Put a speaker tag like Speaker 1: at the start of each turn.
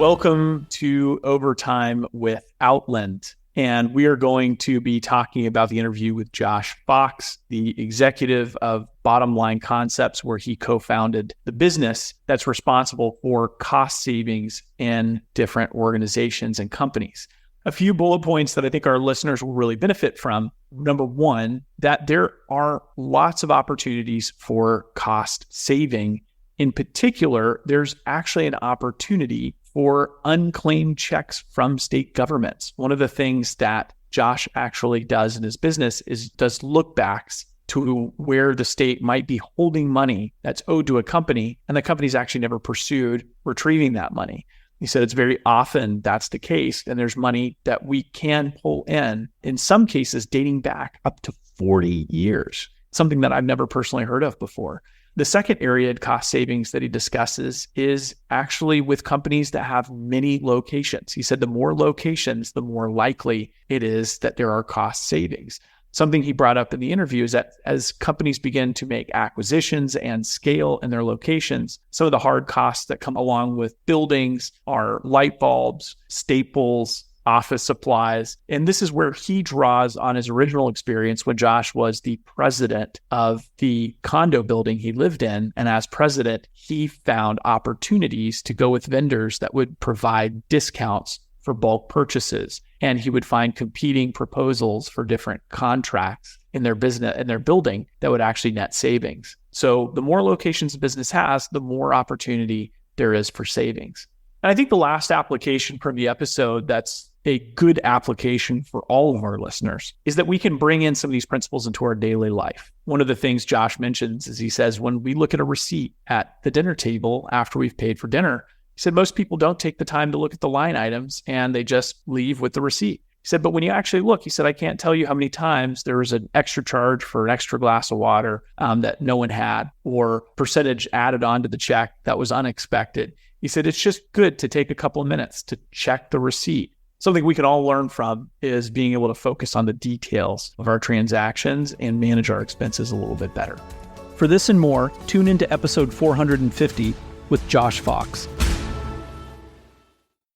Speaker 1: Welcome to Overtime with Outland. And we are going to be talking about the interview with Josh Fox, the executive of Bottom Line Concepts, where he co-founded the business that's responsible for cost savings in different organizations and companies. A few bullet points that I think our listeners will really benefit from. Number one, that there are lots of opportunities for cost saving. In particular, there's actually an opportunity for unclaimed checks from state governments. One of the things that Josh actually does in his business is does look backs to where the state might be holding money that's owed to a company, and the company's actually never pursued retrieving that money. He said it's very often that's the case, and there's money that we can pull in some cases dating back up to 40 years, something that I've never personally heard of before. The second area in cost savings that he discusses is actually with companies that have many locations. He said the more locations, the more likely it is that there are cost savings. Something he brought up in the interview is that as companies begin to make acquisitions and scale in their locations, some of the hard costs that come along with buildings are light bulbs, staples, office supplies. And this is where he draws on his original experience when Josh was the president of the condo building he lived in. And as president, he found opportunities to go with vendors that would provide discounts for bulk purchases. And he would find competing proposals for different contracts in their business, in their building, that would actually net savings. So the more locations a business has, the more opportunity there is for savings. And I think the last application from the episode that's a good application for all of our listeners is that we can bring in some of these principles into our daily life. One of the things Josh mentions is he says, when we look at a receipt at the dinner table after we've paid for dinner, he said, most people don't take the time to look at the line items and they just leave with the receipt. He said, but when you actually look, he said, I can't tell you how many times there was an extra charge for an extra glass of water that no one had, or percentage added onto the check that was unexpected. He said, it's just good to take a couple of minutes to check the receipt. Something we can all learn from is being able to focus on the details of our transactions and manage our expenses a little bit better. For this and more, tune into episode 450 with Josh Fox.